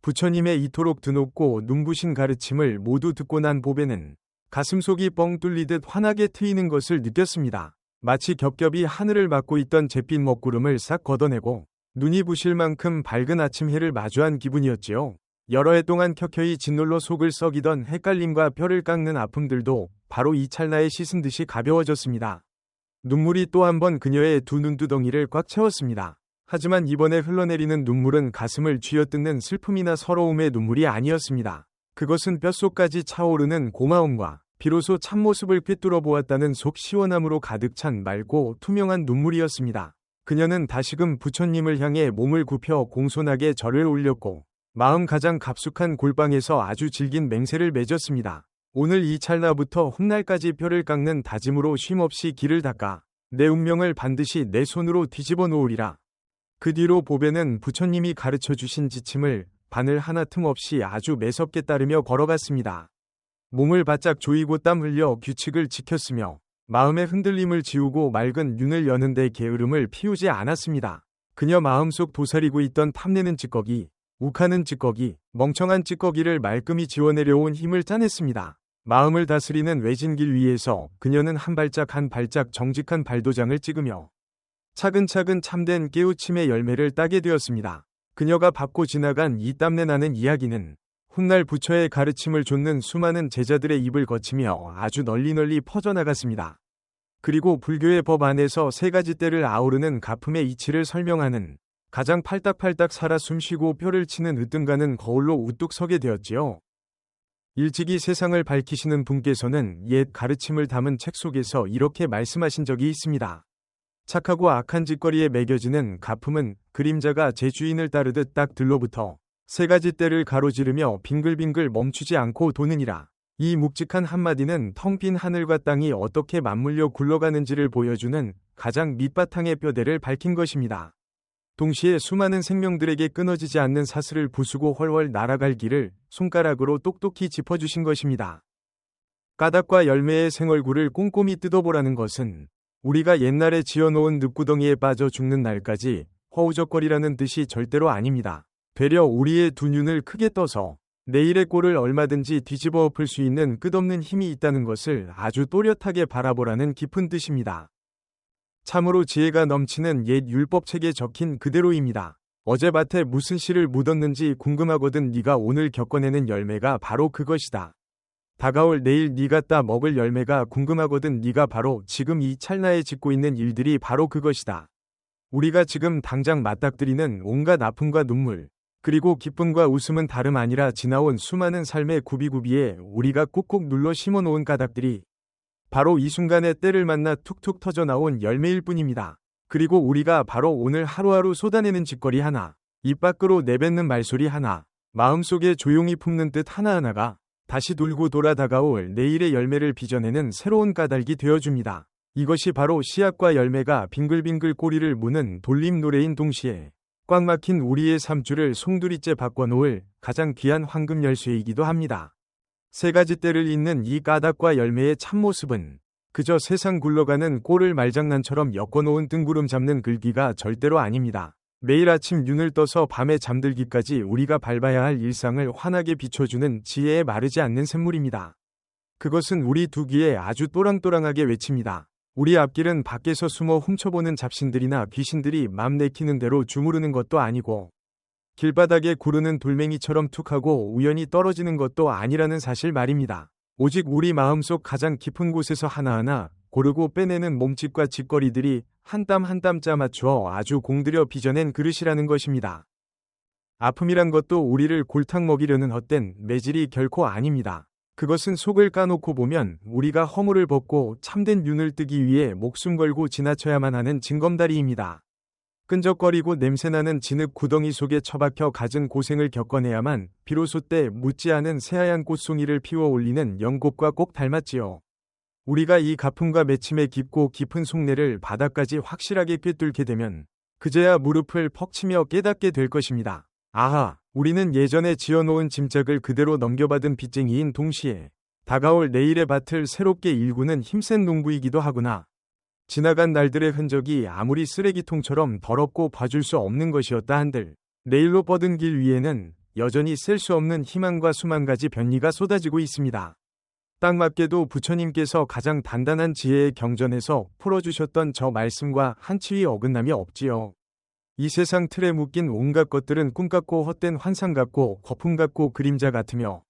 부처님의 이토록 드높고 눈부신 가르침을 모두 듣고 난 보배는 가슴속이 뻥 뚫리듯 환하게 트이는 것을 느꼈습니다. 마치 겹겹이 하늘을 막고 있던 잿빛 먹구름을 싹 걷어내고 눈이 부실 만큼 밝은 아침 해를 마주한 기분이었지요. 여러 해 동안 켜켜이 짓눌러 속을 썩이던 헷갈림과 뼈를 깎는 아픔들도 바로 이 찰나에 씻은 듯이 가벼워졌습니다. 눈물이 또 한 번 그녀의 두 눈두덩이를 꽉 채웠습니다. 하지만 이번에 흘러내리는 눈물은 가슴을 쥐어뜯는 슬픔이나 서러움의 눈물이 아니었습니다. 그것은 뼛속까지 차오르는 고마움과 비로소 참모습을 꿰뚫어 보았다는 속 시원함으로 가득 찬 맑고 투명한 눈물이었습니다. 그녀는 다시금 부처님을 향해 몸을 굽혀 공손하게 절을 올렸고 마음 가장 깊숙한 골방에서 아주 질긴 맹세를 맺었습니다. 오늘 이 찰나부터 훗날까지 뼈를 깎는 다짐으로 쉼없이 길을 닦아 내 운명을 반드시 내 손으로 뒤집어 놓으리라. 그 뒤로 보배는 부처님이 가르쳐 주신 지침을 바늘 하나 틈없이 아주 매섭게 따르며 걸어갔습니다. 몸을 바짝 조이고 땀 흘려 규칙을 지켰으며 마음의 흔들림을 지우고 맑은 윤을 여는 데 게으름을 피우지 않았습니다. 그녀 마음속 도사리고 있던 탐내는 찌꺼기, 욱하는 찌꺼기, 멍청한 찌꺼기를 말끔히 지워내려온 힘을 짜냈습니다. 마음을 다스리는 외진길 위에서 그녀는 한 발짝 한 발짝 정직한 발도장을 찍으며 차근차근 참된 깨우침의 열매를 따게 되었습니다. 그녀가 밟고 지나간 이 땀내 나는 이야기는 훗날 부처의 가르침을 좇는 수많은 제자들의 입을 거치며 아주 널리 퍼져나갔습니다. 그리고 불교의 법 안에서 세 가지 때를 아우르는 가품의 이치를 설명하는 가장 팔딱팔딱 살아 숨쉬고 뼈를 치는 으뜸가는 거울로 우뚝 서게 되었지요. 일찍이 세상을 밝히시는 분께서는 옛 가르침을 담은 책 속에서 이렇게 말씀하신 적이 있습니다. 착하고 악한 짓거리에 매겨지는 가품은 그림자가 제 주인을 따르듯 딱 들로부터 세 가지 때를 가로지르며 빙글빙글 멈추지 않고 도느니라. 이 묵직한 한마디는 텅 빈 하늘과 땅이 어떻게 맞물려 굴러가는지를 보여주는 가장 밑바탕의 뼈대를 밝힌 것입니다. 동시에 수많은 생명들에게 끊어지지 않는 사슬을 부수고 훨훨 날아갈 길을 손가락으로 똑똑히 짚어주신 것입니다. 까닭과 열매의 생얼굴을 꼼꼼히 뜯어보라는 것은 우리가 옛날에 지어놓은 늪구덩이에 빠져 죽는 날까지 허우적거리라는 뜻이 절대로 아닙니다. 되려 우리의 두 눈을 크게 떠서 내일의 꼴을 얼마든지 뒤집어 엎을 수 있는 끝없는 힘이 있다는 것을 아주 또렷하게 바라보라는 깊은 뜻입니다. 참으로 지혜가 넘치는 옛 율법책에 적힌 그대로입니다. 어제 밭에 무슨 씨를 묻었는지 궁금하거든 네가 오늘 겪어내는 열매가 바로 그것이다. 다가올 내일 네가 따 먹을 열매가 궁금하거든 네가 바로 지금 이 찰나에 짓고 있는 일들이 바로 그것이다. 우리가 지금 당장 맞닥뜨리는 온갖 아픔과 눈물, 그리고 기쁨과 웃음은 다름 아니라 지나온 수많은 삶의 구비구비에 우리가 꾹꾹 눌러 심어놓은 까닭들이 바로 이 순간에 때를 만나 툭툭 터져 나온 열매일 뿐입니다. 그리고 우리가 바로 오늘 하루하루 쏟아내는 짓거리 하나, 입 밖으로 내뱉는 말소리 하나, 마음속에 조용히 품는 뜻 하나하나가 다시 돌고 돌아 다가올 내일의 열매를 빚어내는 새로운 까닭이 되어줍니다. 이것이 바로 씨앗과 열매가 빙글빙글 꼬리를 무는 돌림 노래인 동시에 꽉 막힌 우리의 삶줄을 송두리째 바꿔놓을 가장 귀한 황금 열쇠이기도 합니다. 세 가지 때를 잇는 이 까닭과 열매의 참모습은 그저 세상 굴러가는 꼴을 말장난처럼 엮어놓은 뜬구름 잡는 글귀가 절대로 아닙니다. 매일 아침 눈을 떠서 밤에 잠들기까지 우리가 밟아야 할 일상을 환하게 비춰주는 지혜에 마르지 않는 샘물입니다. 그것은 우리 두 귀에 아주 또랑또랑하게 외칩니다. 우리 앞길은 밖에서 숨어 훔쳐보는 잡신들이나 귀신들이 맘 내키는 대로 주무르는 것도 아니고 길바닥에 구르는 돌멩이처럼 툭하고 우연히 떨어지는 것도 아니라는 사실 말입니다. 오직 우리 마음속 가장 깊은 곳에서 하나하나 고르고 빼내는 몸짓과 짓거리들이 한 땀 한 땀 짜맞추어 아주 공들여 빚어낸 그릇이라는 것입니다. 아픔이란 것도 우리를 골탕 먹이려는 헛된 매질이 결코 아닙니다. 그것은 속을 까놓고 보면 우리가 허물을 벗고 참된 윤을 뜨기 위해 목숨 걸고 지나쳐야만 하는 징검다리입니다. 끈적거리고 냄새나는 진흙 구덩이 속에 처박혀 갖은 고생을 겪어내야만 비로소 때 묻지 않은 새하얀 꽃송이를 피워 올리는 연꽃과 꼭 닮았지요. 우리가 이 가품과 맺힘의 깊고 깊은 속내를 바닥까지 확실하게 꿰뚫게 되면 그제야 무릎을 퍽 치며 깨닫게 될 것입니다. 아하, 우리는 예전에 지어놓은 짐작을 그대로 넘겨받은 빚쟁이인 동시에 다가올 내일의 밭을 새롭게 일구는 힘센 농부이기도 하구나. 지나간 날들의 흔적이 아무리 쓰레기통처럼 더럽고 봐줄 수 없는 것이었다 한들 내일로 뻗은 길 위에는 여전히 셀 수 없는 희망과 수만 가지 변리가 쏟아지고 있습니다. 딱 맞게도 부처님께서 가장 단단한 지혜의 경전에서 풀어주셨던 저 말씀과 한치의 어긋남이 없지요. 이 세상 틀에 묶인 온갖 것들은 꿈 같고 헛된 환상 같고 거품 같고 그림자 같으며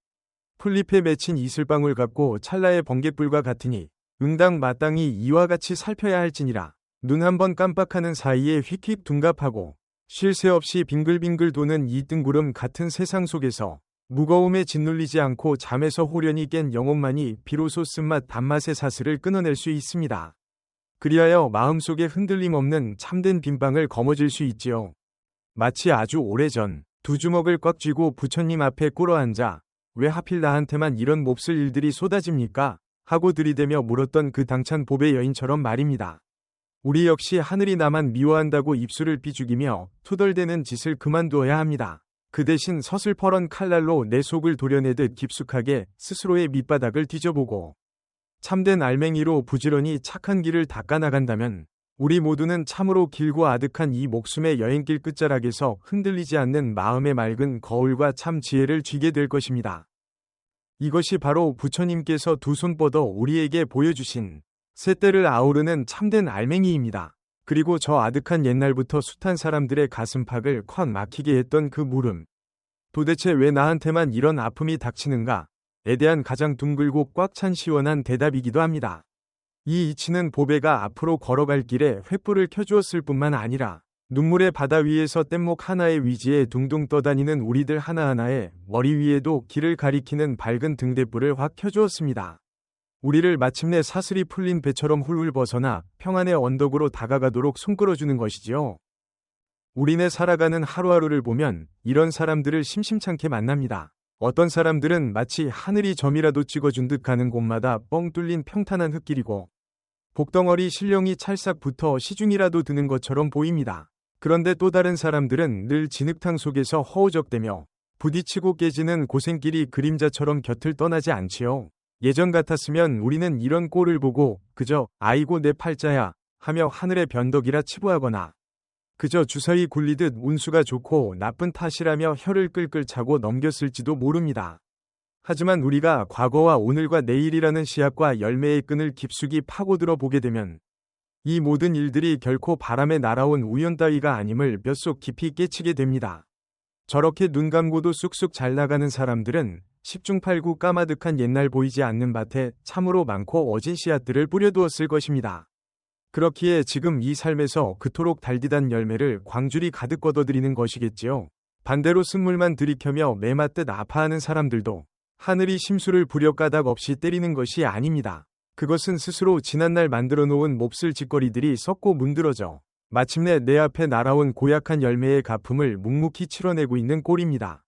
풀잎에 맺힌 이슬방울 같고 찰나의 번갯불과 같으니 응당 마땅히 이와 같이 살펴야 할지니라. 눈 한번 깜빡하는 사이에 휙휙 둔갑하고 쉴 새 없이 빙글빙글 도는 이 뜬구름 같은 세상 속에서 무거움에 짓눌리지 않고 잠에서 호련히 깬 영혼만이 비로소 쓴맛 단맛의 사슬을 끊어낼 수 있습니다. 그리하여 마음속에 흔들림 없는 참된 빈방을 거머쥘 수 있지요. 마치 아주 오래전 두 주먹을 꽉 쥐고 부처님 앞에 꿇어앉아 왜 하필 나한테만 이런 몹쓸 일들이 쏟아집니까? 하고 들이대며 물었던 그 당찬 보배 여인처럼 말입니다. 우리 역시 하늘이 나만 미워한다고 입술을 삐죽이며 투덜대는 짓을 그만두어야 합니다. 그 대신 서슬퍼런 칼날로 내 속을 도려내듯 깊숙하게 스스로의 밑바닥을 뒤져보고 참된 알맹이로 부지런히 착한 길을 닦아나간다면 우리 모두는 참으로 길고 아득한 이 목숨의 여행길 끝자락에서 흔들리지 않는 마음의 맑은 거울과 참 지혜를 쥐게 될 것입니다. 이것이 바로 부처님께서 두 손 뻗어 우리에게 보여주신 쇳대를 아우르는 참된 알맹이입니다. 그리고 저 아득한 옛날부터 숱한 사람들의 가슴팍을 콱 막히게 했던 그 물음. 도대체 왜 나한테만 이런 아픔이 닥치는가? 에 대한 가장 둥글고 꽉 찬 시원한 대답이기도 합니다. 이 이치는 보배가 앞으로 걸어갈 길에 횃불을 켜주었을 뿐만 아니라 눈물의 바다 위에서 뗏목 하나의 위지에 둥둥 떠다니는 우리들 하나하나의 머리 위에도 길을 가리키는 밝은 등대불을 확 켜주었습니다. 우리를 마침내 사슬이 풀린 배처럼 훌훌 벗어나 평안의 언덕으로 다가가도록 손끌어주는 것이지요. 우리네 살아가는 하루하루를 보면 이런 사람들을 심심찮게 만납니다. 어떤 사람들은 마치 하늘이 점이라도 찍어준 듯 가는 곳마다 뻥 뚫린 평탄한 흙길이고 복덩어리 실령이 찰싹 붙어 시중이라도 드는 것처럼 보입니다. 그런데 또 다른 사람들은 늘 진흙탕 속에서 허우적대며 부딪히고 깨지는 고생길이 그림자처럼 곁을 떠나지 않지요. 예전 같았으면 우리는 이런 꼴을 보고 그저 아이고 내 팔자야 하며 하늘의 변덕이라 치부하거나 그저 주사위 굴리듯 운수가 좋고 나쁜 탓이라며 혀를 끌끌 차고 넘겼을지도 모릅니다. 하지만 우리가 과거와 오늘과 내일이라는 씨앗과 열매의 끈을 깊숙이 파고들어 보게 되면 이 모든 일들이 결코 바람에 날아온 우연 따위가 아님을 뼛속 깊이 깨치게 됩니다. 저렇게 눈 감고도 쑥쑥 잘 나가는 사람들은 10중 8구 까마득한 옛날 보이지 않는 밭에 참으로 많고 어진 씨앗들을 뿌려두었을 것입니다. 그렇기에 지금 이 삶에서 그토록 달디단 열매를 광줄이 가득 걷어들이는 것이겠지요. 반대로 쓴물만 들이켜며 매맞듯 아파하는 사람들도 하늘이 심수를 부려 까닭 없이 때리는 것이 아닙니다. 그것은 스스로 지난날 만들어 놓은 몹쓸 짓거리들이 썩고 문드러져 마침내 내 앞에 날아온 고약한 열매의 가품을 묵묵히 치러내고 있는 꼴입니다.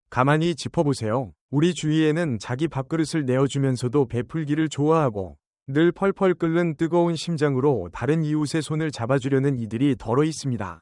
가만히 짚어보세요. 우리 주위에는 자기 밥그릇을 내어주면서도 베풀기를 좋아하고 늘 펄펄 끓는 뜨거운 심장으로 다른 이웃의 손을 잡아주려는 이들이 덜어 있습니다.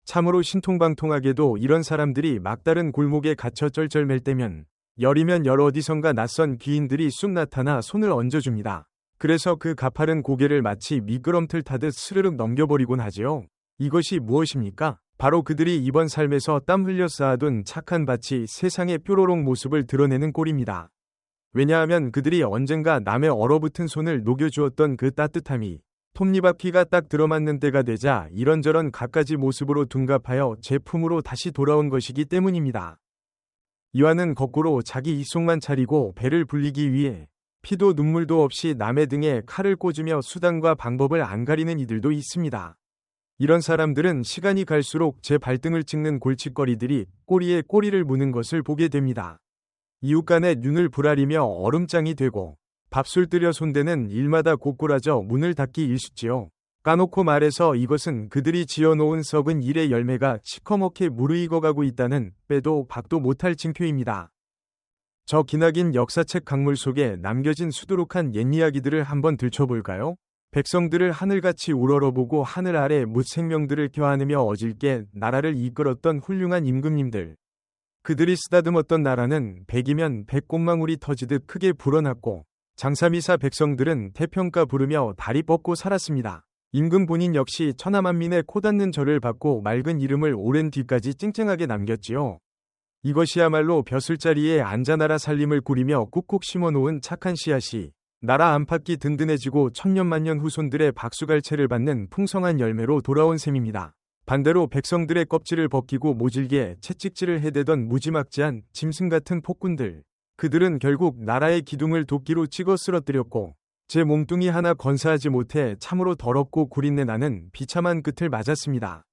참으로 신통방통하게도 이런 사람들이 막다른 골목에 갇혀 쩔쩔맬 때면 열이면 열 어디선가 낯선 귀인들이 쑥 나타나 손을 얹어줍니다. 그래서 그 가파른 고개를 마치 미끄럼틀 타듯 스르륵 넘겨버리곤 하지요. 이것이 무엇입니까? 바로 그들이 이번 삶에서 땀 흘려 쌓아둔 착한 밭이 세상의 뾰로롱 모습을 드러내는 꼴입니다. 왜냐하면 그들이 언젠가 남의 얼어붙은 손을 녹여주었던 그 따뜻함이 톱니바퀴가 딱 들어맞는 때가 되자 이런저런 갖가지 모습으로 둔갑하여 제품으로 다시 돌아온 것이기 때문입니다. 이와는 거꾸로 자기 입속만 차리고 배를 불리기 위해 피도 눈물도 없이 남의 등에 칼을 꽂으며 수단과 방법을 안 가리는 이들도 있습니다. 이런 사람들은 시간이 갈수록 제 발등을 찍는 골칫거리들이 꼬리에 꼬리를 무는 것을 보게 됩니다. 이웃 간에 눈을 부라리며 얼음장이 되고 밥술 들여 손대는 일마다 고꾸라져 문을 닫기 일쑤지요. 까놓고 말해서 이것은 그들이 지어놓은 썩은 일의 열매가 시커멓게 무르익어가고 있다는 빼도 박도 못할 징표입니다. 저 기나긴 역사책 강물 속에 남겨진 수두룩한 옛 이야기들을 한번 들춰볼까요? 백성들을 하늘같이 우러러보고 하늘 아래 무생명들을 껴안으며 어질게 나라를 이끌었던 훌륭한 임금님들. 그들이 쓰다듬었던 나라는 백이면 백꽃망울이 터지듯 크게 불어났고 장사미사 백성들은 태평가 부르며 다리 뻗고 살았습니다. 임금 본인 역시 천하만민의 코닿는 절을 받고 맑은 이름을 오랜 뒤까지 찡찡하게 남겼지요. 이것이야말로 벼슬자리에 앉아 나라 살림을 꾸리며 꾹꾹 심어놓은 착한 씨앗이 나라 안팎이 든든해지고 천년만년 후손들의 박수갈채를 받는 풍성한 열매로 돌아온 셈입니다. 반대로 백성들의 껍질을 벗기고 모질게 채찍질을 해대던 무지막지한 짐승 같은 폭군들. 그들은 결국 나라의 기둥을 도끼로 찍어 쓰러뜨렸고 제 몸뚱이 하나 건사하지 못해 참으로 더럽고 구린내 나는 비참한 끝을 맞았습니다.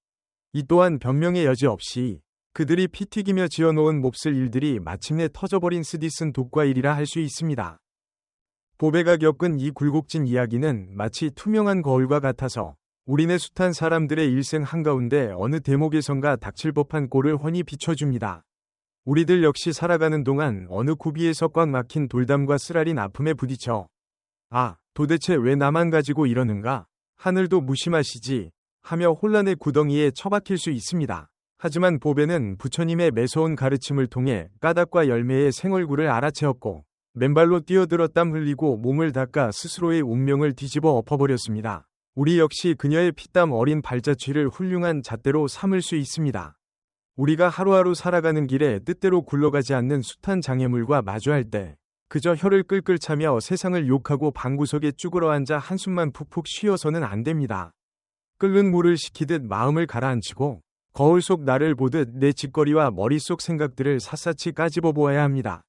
이 또한 변명의 여지 없이 그들이 피 튀기며 지어놓은 몹쓸 일들이 마침내 터져버린 쓰디쓴 독과 일이라 할 수 있습니다. 보배가 겪은 이 굴곡진 이야기는 마치 투명한 거울과 같아서 우리네 숱한 사람들의 일생 한가운데 어느 대목에선가 닥칠 법한 꼴을 훤히 비춰줍니다. 우리들 역시 살아가는 동안 어느 구비에서 꽉 막힌 돌담과 쓰라린 아픔에 부딪혀 도대체 왜 나만 가지고 이러는가? 하늘도 무심하시지 하며 혼란의 구덩이에 처박힐 수 있습니다. 하지만 보배는 부처님의 매서운 가르침을 통해 까닭과 열매의 생얼구를 알아채었고 맨발로 뛰어들어 땀 흘리고 몸을 닦아 스스로의 운명을 뒤집어 엎어버렸습니다. 우리 역시 그녀의 피땀 어린 발자취를 훌륭한 잣대로 삼을 수 있습니다. 우리가 하루하루 살아가는 길에 뜻대로 굴러가지 않는 숱한 장애물과 마주할 때 그저 혀를 끌끌 차며 세상을 욕하고 방구석에 쭈그러 앉아 한숨만 푹푹 쉬어서는 안 됩니다. 끓는 물을 식히듯 마음을 가라앉히고 거울 속 나를 보듯 내 짓거리와 머릿속 생각들을 샅샅이 까집어 보아야 합니다.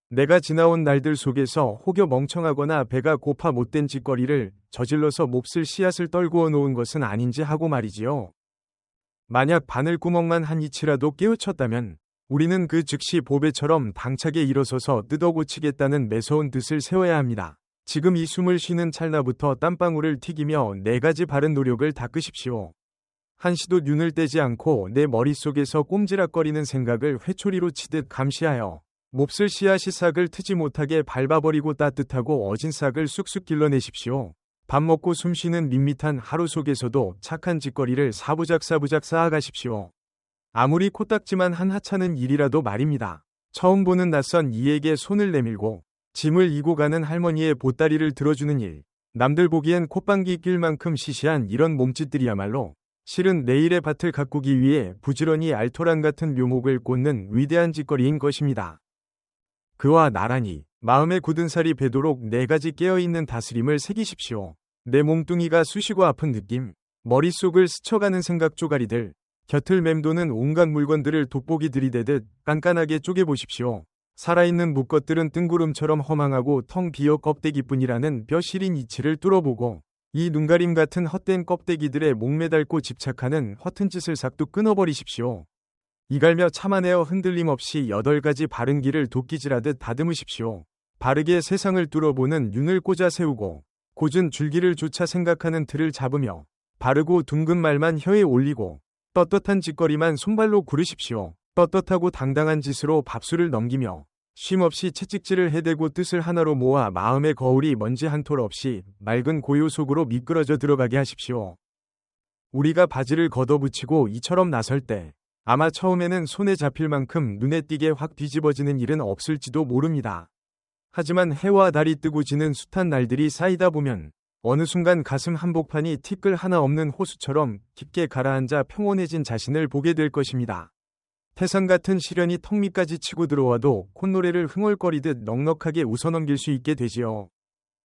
내가 지나온 날들 속에서 혹여 멍청하거나 배가 고파 못된 짓거리를 저질러서 몹쓸 씨앗을 떨구어 놓은 것은 아닌지 하고 말이지요. 만약 바늘구멍만 한 이치라도 깨우쳤다면 우리는 그 즉시 보배처럼 당차게 일어서서 뜯어고치겠다는 매서운 뜻을 세워야 합니다. 지금 이 숨을 쉬는 찰나부터 땀방울을 튀기며 4가지 바른 노력을 닦으십시오. 한시도 눈을 떼지 않고 내 머릿속에서 꼼지락거리는 생각을 회초리로 치듯 감시하여 몹쓸 씨앗이 싹을 트지 못하게 밟아버리고 따뜻하고 어진 싹을 쑥쑥 길러내십시오. 밥 먹고 숨쉬는 밋밋한 하루 속에서도 착한 짓거리를 사부작 쌓아가십시오. 아무리 코딱지만 한 하찮은 일이라도 말입니다. 처음 보는 낯선 이에게 손을 내밀고 짐을 이고 가는 할머니의 보따리를 들어주는 일, 남들 보기엔 콧방귀 낄 만큼 시시한 이런 몸짓들이야말로 실은 내일의 밭을 가꾸기 위해 부지런히 알토란 같은 묘목을 꽂는 위대한 짓거리인 것입니다. 그와 나란히 마음의 굳은 살이 배도록 4가지 깨어있는 다스림을 새기십시오. 내 몸뚱이가 쑤시고 아픈 느낌, 머릿속을 스쳐가는 생각 쪼가리들, 곁을 맴도는 온갖 물건들을 돋보기 들이대듯 깐깐하게 쪼개보십시오. 살아있는 묵것들은 뜬구름처럼 허망하고 텅 비어 껍데기뿐이라는 뼈 시린 이치를 뚫어보고 이 눈가림 같은 헛된 껍데기들에 목매달고 집착하는 허튼 짓을 싹둑 끊어버리십시오. 이갈며 참아내어 흔들림 없이 8가지 바른 길을 도끼질하듯 다듬으십시오. 바르게 세상을 뚫어보는 눈을 꽂아 세우고 고준 줄기를 조차 생각하는 틀을 잡으며 바르고 둥근 말만 혀에 올리고 떳떳한 짓거리만 손발로 구르십시오. 떳떳하고 당당한 짓으로 밥술을 넘기며 쉼없이 채찍질을 해대고 뜻을 하나로 모아 마음의 거울이 먼지 한 톨 없이 맑은 고요 속으로 미끄러져 들어가게 하십시오. 우리가 바지를 걷어붙이고 이처럼 나설 때 아마 처음에는 손에 잡힐 만큼 눈에 띄게 확 뒤집어지는 일은 없을지도 모릅니다. 하지만 해와 달이 뜨고 지는 숱한 날들이 쌓이다 보면 어느 순간 가슴 한복판이 티끌 하나 없는 호수처럼 깊게 가라앉아 평온해진 자신을 보게 될 것입니다. 태산 같은 시련이 턱 밑까지 치고 들어와도 콧노래를 흥얼거리듯 넉넉하게 웃어넘길 수 있게 되지요.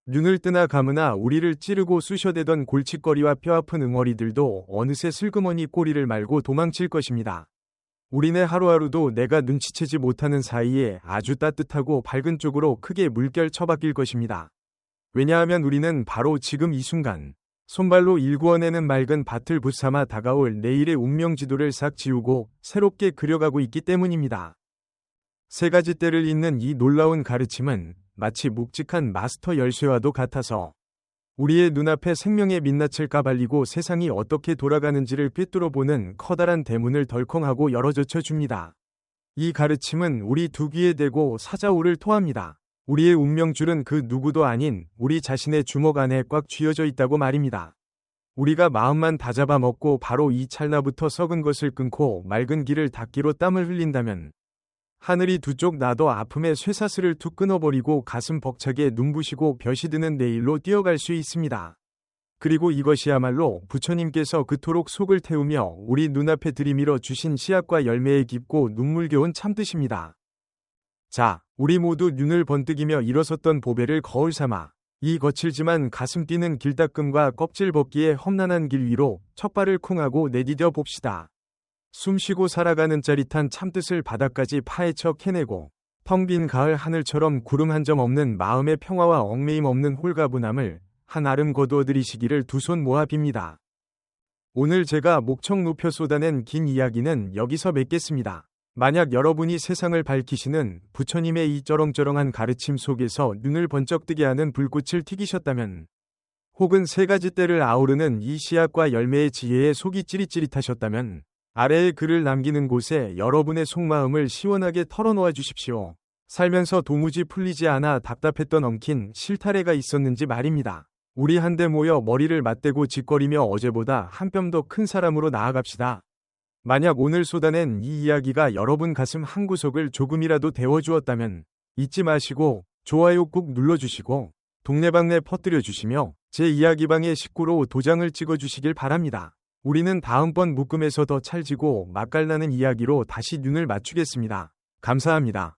눈을 뜨나 감으나 우리를 찌르고 쑤셔대던 골칫거리와 뼈아픈 응어리들도 어느새 슬그머니 꼬리를 말고 도망칠 것입니다. 우리네 하루하루도 내가 눈치채지 못하는 사이에 아주 따뜻하고 밝은 쪽으로 크게 물결 쳐바뀔 것입니다. 왜냐하면 우리는 바로 지금 이 순간 손발로 일구어내는 맑은 밭을 붙삼아 다가올 내일의 운명지도를 싹 지우고 새롭게 그려가고 있기 때문입니다. 세 가지 때를 잇는 이 놀라운 가르침은 마치 묵직한 마스터 열쇠와도 같아서 우리의 눈앞에 생명의 민낯을 까발리고 세상이 어떻게 돌아가는지를 꿰뚫어보는 커다란 대문을 덜컹하고 열어젖혀 줍니다. 이 가르침은 우리 두 귀에 대고 사자우를 토합니다. 우리의 운명줄은 그 누구도 아닌 우리 자신의 주먹 안에 꽉 쥐어져 있다고 말입니다. 우리가 마음만 다잡아 먹고 바로 이 찰나부터 썩은 것을 끊고 맑은 길을 닦기로 땀을 흘린다면 하늘이 두 쪽 나도 아픔의 쇠사슬을 툭 끊어버리고 가슴 벅차게 눈부시고 벼시 드는 내일로 뛰어갈 수 있습니다. 그리고 이것이야말로 부처님께서 그토록 속을 태우며 우리 눈앞에 들이밀어 주신 씨앗과 열매의 깊고 눈물겨운 참뜻입니다. 자, 우리 모두 눈을 번뜩이며 일어섰던 보배를 거울 삼아 이 거칠지만 가슴 뛰는 길닦음과 껍질 벗기의 험난한 길 위로 첫 발을 쿵하고 내디뎌 봅시다. 숨쉬고 살아가는 짜릿한 참뜻을 바닥까지 파헤쳐 캐내고 텅 빈 가을 하늘처럼 구름 한 점 없는 마음의 평화와 얽매임 없는 홀가분함을 한 아름 거두어들이시기를 두 손 모아 빕니다. 오늘 제가 목청 높여 쏟아낸 긴 이야기는 여기서 맺겠습니다. 만약 여러분이 세상을 밝히시는 부처님의 이 쩌렁쩌렁한 가르침 속에서 눈을 번쩍 뜨게 하는 불꽃을 튀기셨다면, 혹은 세 가지 때를 아우르는 이 씨앗과 열매의 지혜에 속이 찌릿찌릿하셨다면 아래의 글을 남기는 곳에 여러분의 속마음을 시원하게 털어놓아 주십시오. 살면서 도무지 풀리지 않아 답답했던 엉킨 실타래가 있었는지 말입니다. 우리 한데 모여 머리를 맞대고 짓거리며 어제보다 한 뼘 더 큰 사람으로 나아갑시다. 만약 오늘 쏟아낸 이 이야기가 여러분 가슴 한구석을 조금이라도 데워주었다면 잊지 마시고 좋아요 꾹 눌러주시고 동네방네 퍼뜨려주시며 제 이야기방의 식구로 도장을 찍어주시길 바랍니다. 우리는 다음번 묶음에서 더 찰지고 맛깔나는 이야기로 다시 눈을 맞추겠습니다. 감사합니다.